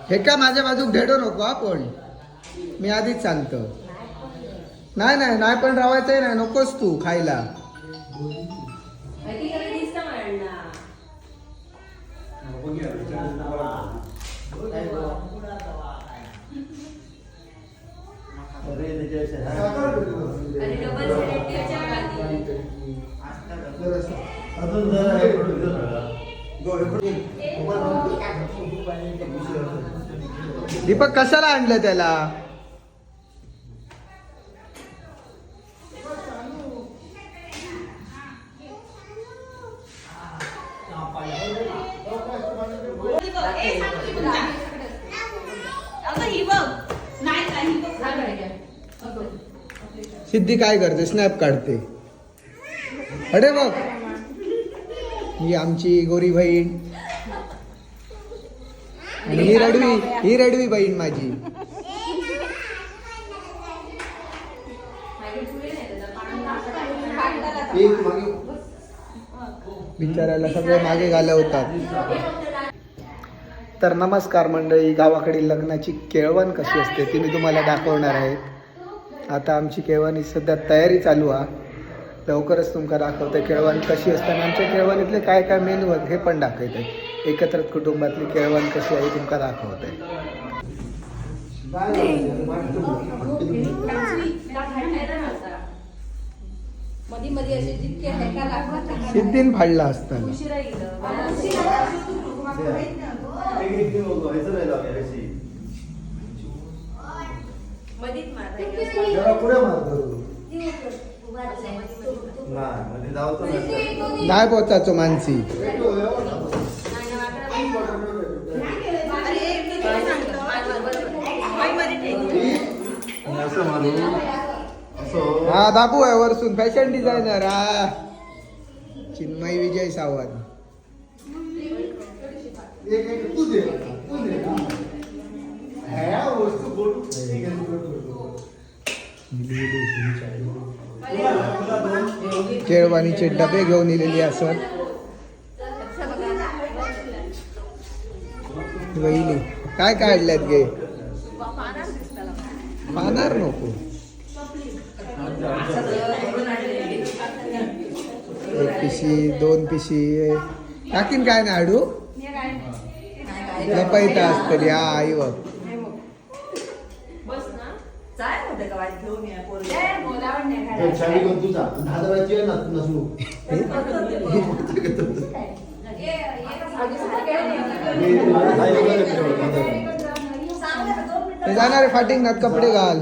हे का माझ्या बाजूक ढेडो नको आपण, मी आधीच सांगतो. नाही नाही नाही पण रावायचंय नाही, नकोस तू खायला. दीपक कशाला आणलं त्याला? सिद्धी काय करते? स्नॅप काढते. अरे बघ, ही आमची गोरी बहीण आणि ही रडवी बहीण माझी. बिचारायला सगळे मागे घालवतात. तर नमस्कार मंडळी, गावाकडील लग्नाची केळवण कशी असते ती मी तुम्हाला दाखवणार आहे. आता आमची केळवणी सध्या तयारी चालू आहे. लवकरच तुमका दाखवते केळवण कशी असते आणि आमच्या केळवणीतले काय काय मेनू आहेत हे पण दाखवते. एकत्र कुटुंबातली केळवण कशी आहे तुमका दाखवते. सिद्धीन फाडला असताना नाही पोचायचो मानसी. हा बाबू आहे वरसून फॅशन डिझायनर. हा चिन्मय विजय सावंत. केळवणीचे डबे घेऊन इलेली असत. वहिनी काय काढल्यात गे? पाहणार नको. एक पिशी, दोन पिशी टाकीन काय ना हाडू लपायता असतली. हा आई बघ जाणार फाटिंग नात कपडे घाल.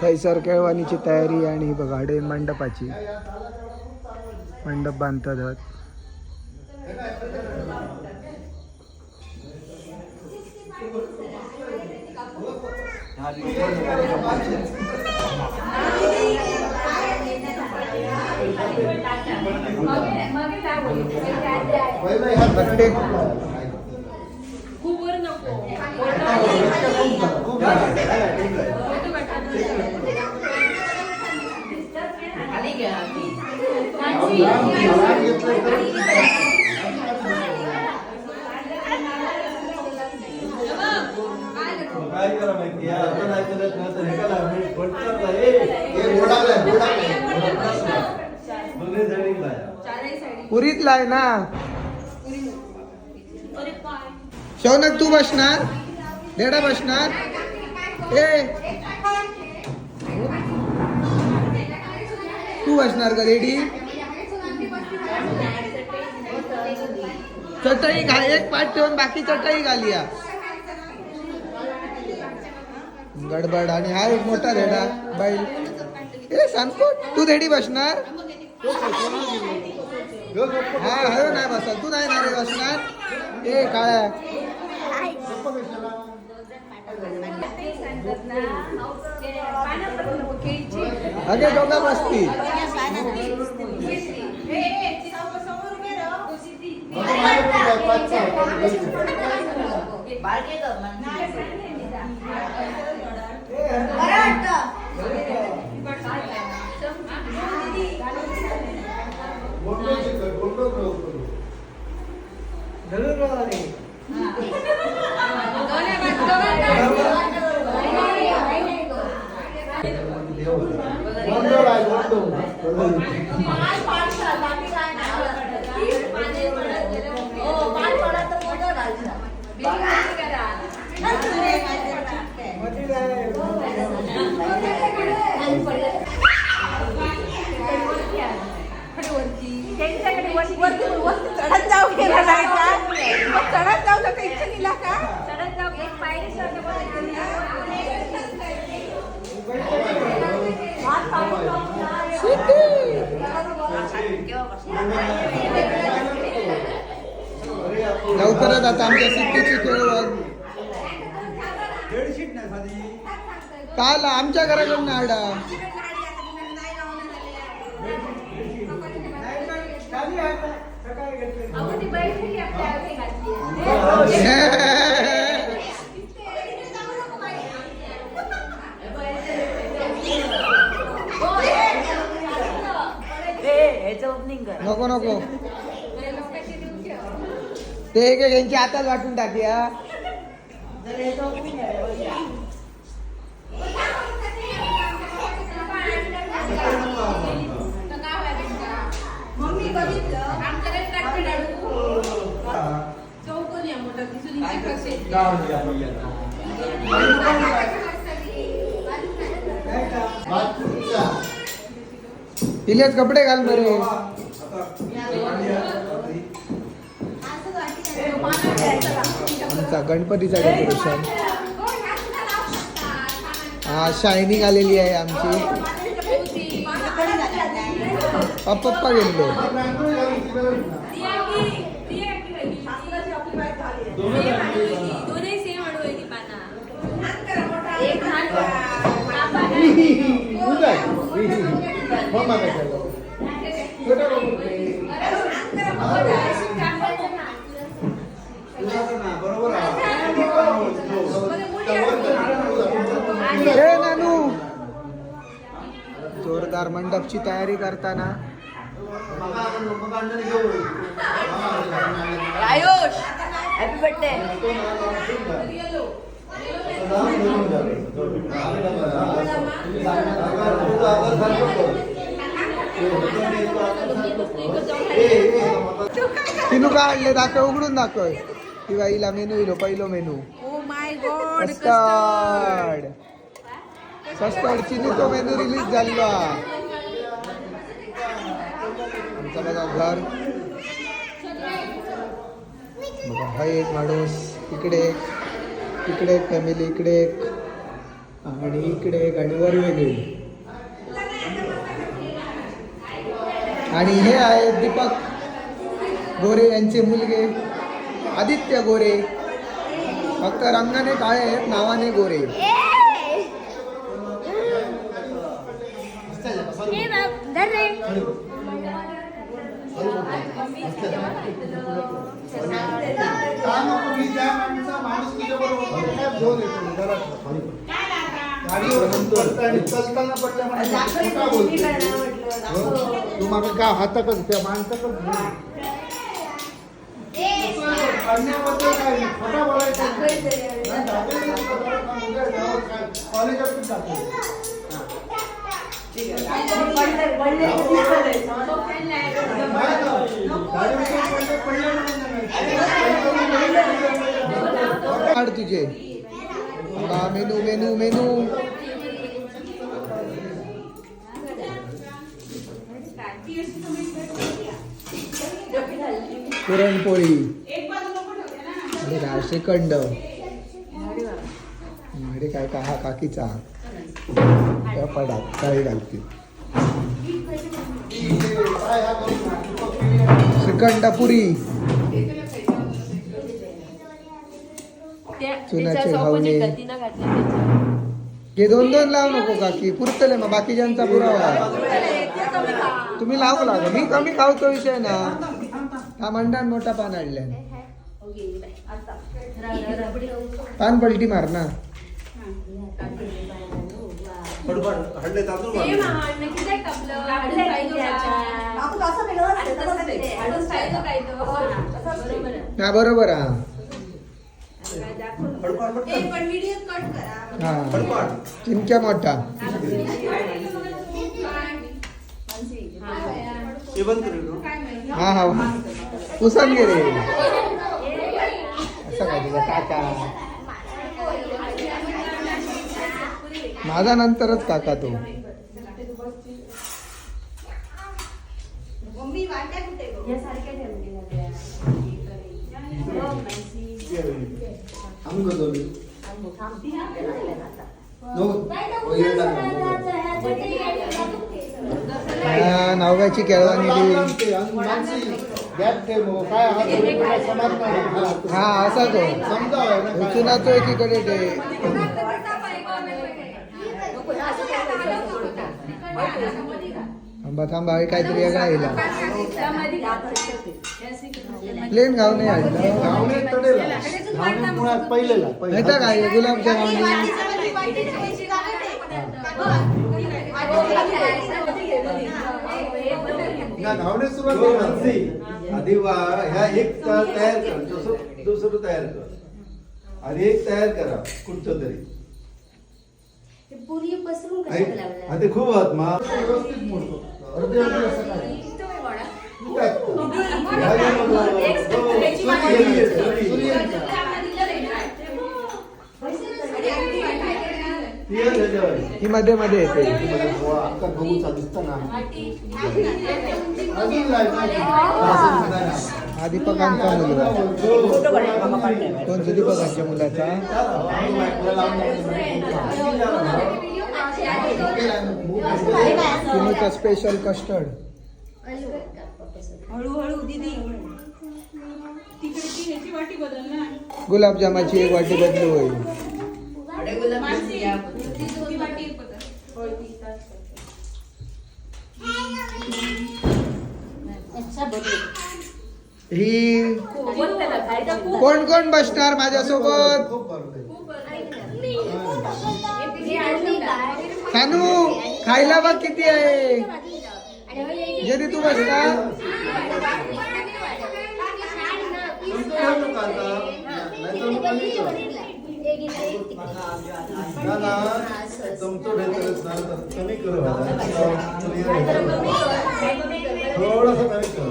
थैसर केळवणीची तयारी आणि बघा हडे मंडपाची. मंडप बांधतात. पुरीतला आहे ना. शौनक तू बसणार? डेडा बसणार? तू बसणार का रेडी? चटई घा, एक पाठ ठेवून बाकी चटई घालिया. गडबड. आणि हा एक मोठा रेडा बैल. सांगतो तू रेडी बसणार? हा हळू नाही बसत तू नाही ना रे बसणार ए काळ्या अगे दोघा बसती चढत जाऊ गेला नाही का चढत जाऊ नका इच्छा दिला का चढत जाऊ एक पायरी लवकरच आता आमच्या सिद्धीची केळवण काल आमच्या घराकडून आडा नको नको ते एक यांची हातात वाटून टाकूया तिलेच कपडे घाल बरे आमचा गणपतीचा डेकोरेशन हा शायनिंग आलेली आहे आमची पप्पा गेलो नानू जोरदार मंडपची तयारी करताना आयुष हॅपी बर्थडे तिनू काय आणले दाखव उघडून दाखव किंवा हिला मेनू इलो पहिलो menu oh my God custard कस्टर्डची तो मेनू रिलीज झाला आमचा बघा घर बघा हा एक माणूस इकडे इकडे एक फॅमिली इकडे एक आणि इकडे एक आणि वर वेगळी आणि हे आहेत दीपक गोरे यांचे मुलगे आदित्य गोरे फक्त रंगाने काळे आहेत नावाने गोरे तुम्हाला का हाताकच त्या माणसाकच तुझे menu menu menu puranpoli shrikhand अरे काय का हा काकीचा पडात काही घालते श्रीखंडपुरी, चुनाचे घावणे. हे 2-2 लावू नको काकी, पुरतले मग बाकीच्यांचा पुरावा. तुम्ही लावू लागा, मी कमी खाऊचा विषय ना. हा मंडण मोठा पान आणल्या, पान पलटी मार ना. हा बरोबर हा. हा चिमच्या मोठा. हा हा पुसन गे रे. असं काय तुझा काका, माझा नंतरच काका तो. नावगाची केळवानी हा असा तो चुनाचो एकीकडे ते. थांबा थांबा काहीतरी वेगळा येईल. प्लेन गाव नाही आहे काय गुलाबजाम. घावणे सुरुवात आधी ह्या एक तयार कर, दुसरं तयार कर, आणि एक तयार करा कुठचं तरी. ते खूप आहात मा व्यवस्थित मोडतो. ही मध्ये मध्ये येते. हा दीपकांचा मुलगा, कोण दीपकांच्या मुलाचा. तुम्ही स्पेशल कस्टर्ड. हळूहळू दीदी गुलाबजामाची एक वाटी बदलू होईल. ही कोण कोण बसणार माझ्यासोबत. सानू खायला बघ किती आहे. जरी तू बसणार कमी करू, थोडस कमी करू.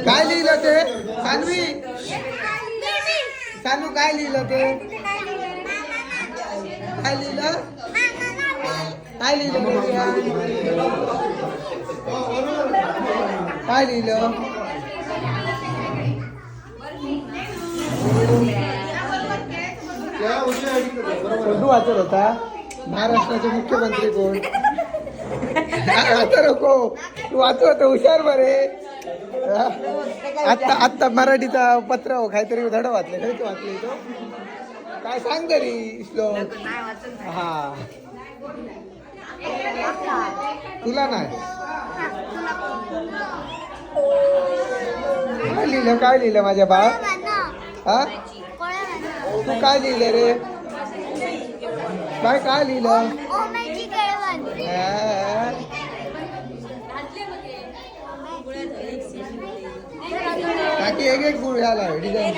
काय लिहिलं ते सानवी, सानू काय लिहिलं ते, काय लिहिलं, काय लिहिलं, काय लिहिलं. तू वाचत होता. महाराष्ट्राचे मुख्यमंत्री कोण. आता नको तू वाचवत हुशार बरे. आत्ता आत्ता मराठीचा पत्र काहीतरी धड वाचले. खरंच वाचले तो काय सांग तरी श्लोक. हा तुला नाही काय लिहिलं, काय लिहिलं माझ्या बाळ. हा तू काय लिहिलं रे, काय काय लिहिलं. काकी एक एक गुळ याला डिझाईन.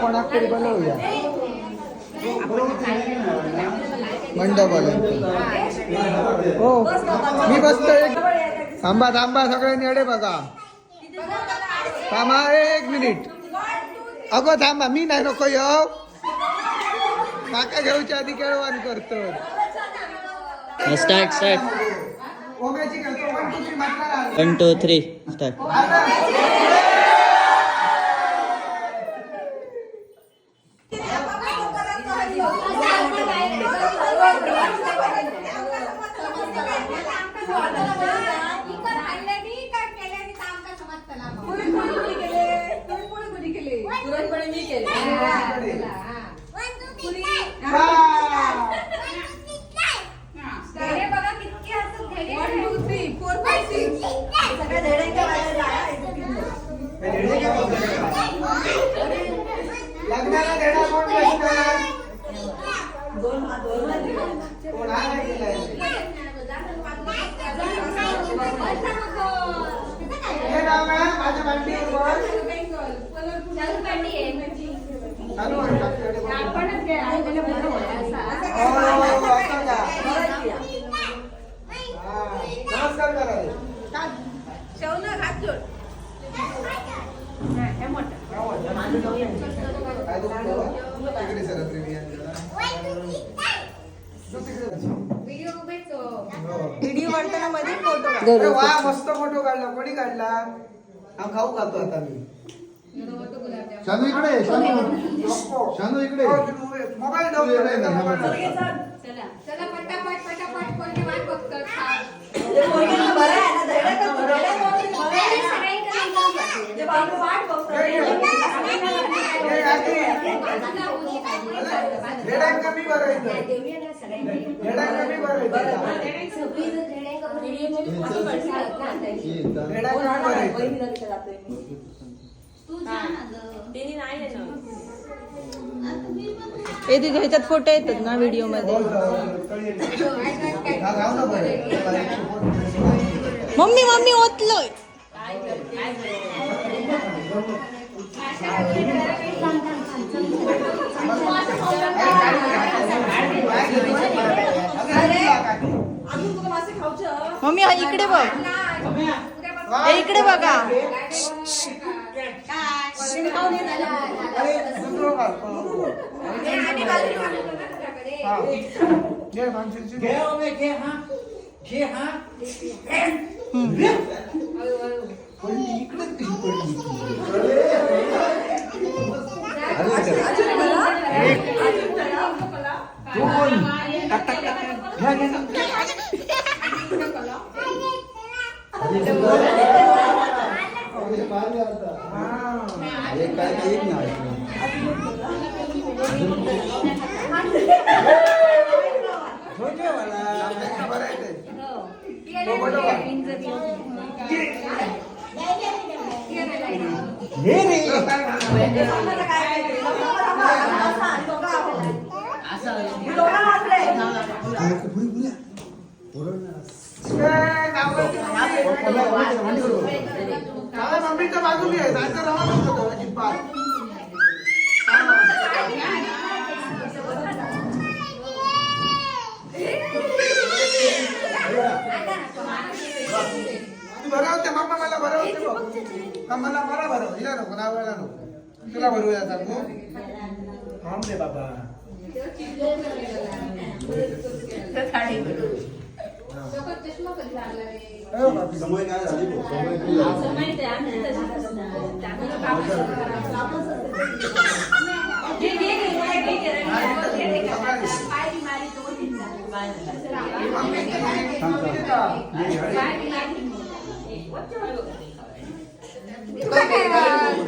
कोणाकडे बनवूया मंडपाला. हो मी बसतो. एक थांबा थांबा सगळ्यांनी अडे बघा. थांबा 1 मिनिट. अगो थांबा, मी नाही नको येऊ. काका घेऊच्या आधी केळवण करतो. स्टार्ट स्टार्ट ओम्याची करतो 1 2 3 मारणार. 1 2 3 स्टार्ट. लग्नाला देणार कोण बसणार? कोण आहे गेलाय? हे नाव आहे माझ्या मांडीवर बस. चालू आहे आपल्याकडे बघ. असं का? नमस्कार करा. काय दुखतं? तिकडे सर व्हिडिओ काढताना मध्ये फोटो काढ. अरे वा, मस्त फोटो काढला. कोणी काढला? हा खाऊ खातो आता मी. शानू इकडे ये, शानू इकडे ये. मोबाईल ठेवून इकडे ये ना, मोबाईल मोबाईल. चला पटापट पटापट कोणी वाट बघतात बरं आहे ना रेडांग कमी भरायचं. रेडांग कमी भरायचं. रेडांग कमी भरायचं. हे तिथे ह्याच्यात फोटो येतात ना व्हिडिओ मध्ये. हा, गाव ना बरं. Mummy mummy ओतलोय. मम्मी हा इकडे बघ. हे इकडे बघा. मम्मीच्या बाजूला आहे. जायचं राहा नको अजिबात. तू भरवते मम्मा, मला भरवते बघ. मला मला भरव. हिला नको, नावाला नको. तुला भरूया सांगू. थांब रे बाबा. समय काय झाली बघ, समय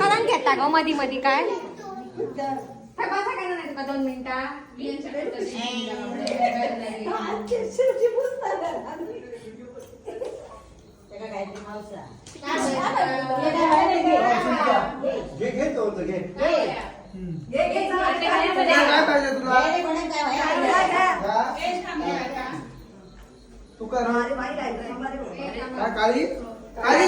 करून घेता ग मधी मधी काय बसा काय नाही का 2 मिनिटं घे तो घे. काय पाहिजे तुला? तू कर. काय काळी काळी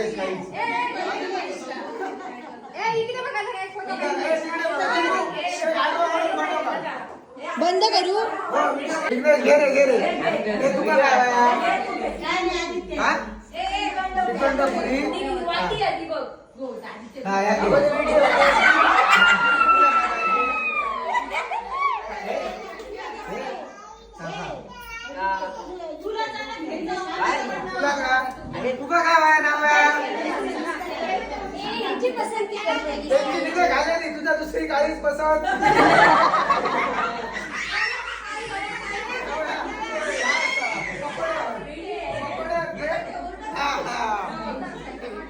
काहीच काहीच इकडे बघा जरा एक photo बंद करू इकडे घे रे हे तुका काय हा? चिकन पुरी हा या घे. तुका काय वाया नाव तिथे घालेली तुझ्या दुसरी काहीच पसंत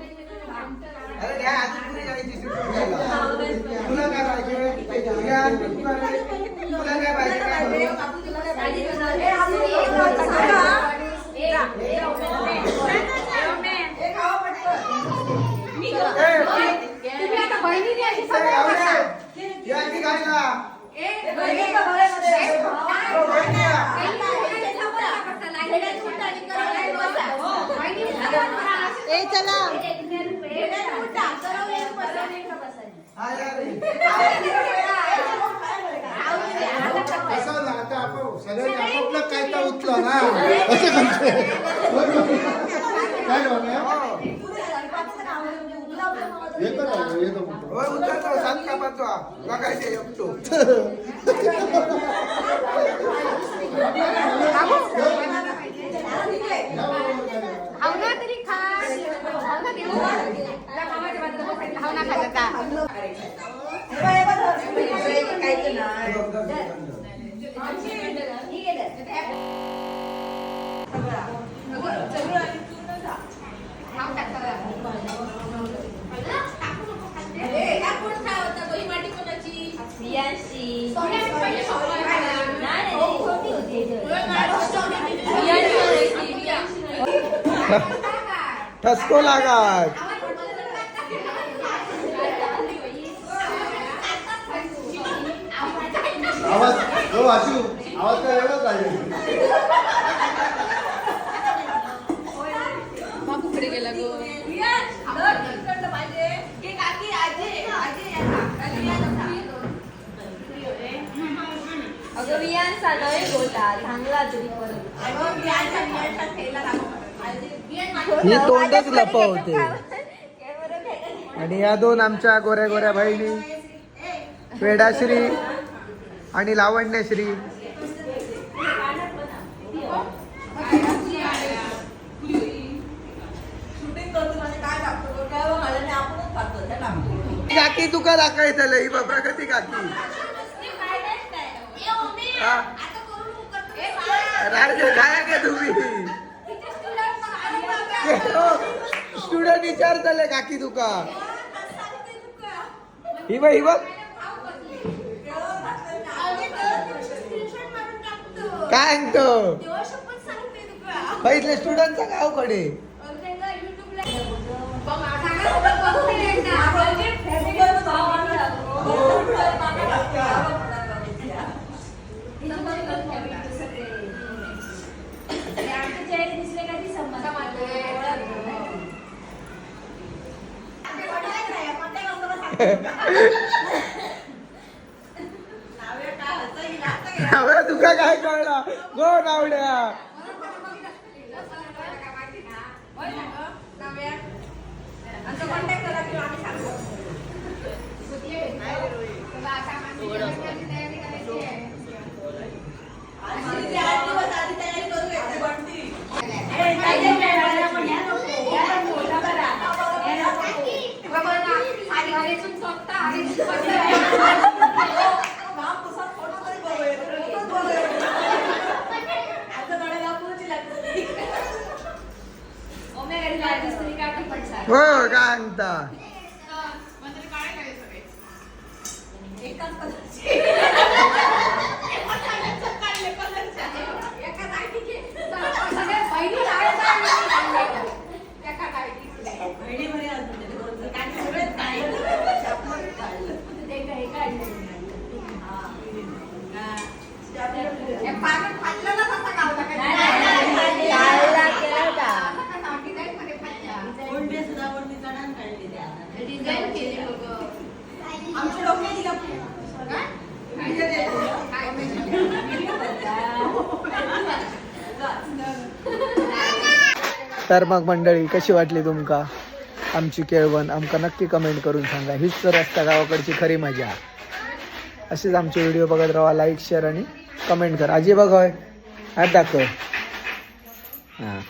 अरे घ्या अजून पुरी घ्यायची तुला काय पाहिजे तुला काय पाहिजे तुम्ही आता बहिणीने अशी ए चला असं ना आता आपण सगळ्यांनी आपापलं काय तर उचलं ना असं म्हणतोय काय रम्या? येतो ना येतो म्हणतो सांग का पाचवा बघायचे येतो हावना तरी खा हावना देऊ त्या मामाच्या बाजूला बसायचं हावना खायचा ठसको लागत आवाज हो आशू आवाज काय वेगळाच आहे बापूकडे गेला गो अगं वियान चालय गोटा चांगला तरी ही तोंडच लपवते आणि या दोन आमच्या गोऱ्या गोऱ्या बहिणी वेडाश्री आणि लावण्यश्री काकी तुका दाखवायचं लई बाबा कधी काकी हा राडगे काय का तुम्ही स्टुडंट विचारतले काकी तुका ही बघ काय सांगतो पहिले स्टुडंटचा गाव कडे तुका काय कळला गो नावड्या हो काय सांगता तर मग मंडळी कशी वाटली तुमका आमची केळवण आमका नक्की कमेंट करून सांगा. हीच तर असता गावाकडची खरी मजा. असेच आमचे व्हिडिओ बघत राहा. लाईक शेअर आणि कमेंट करा. आजी बघ हात दाखव. हां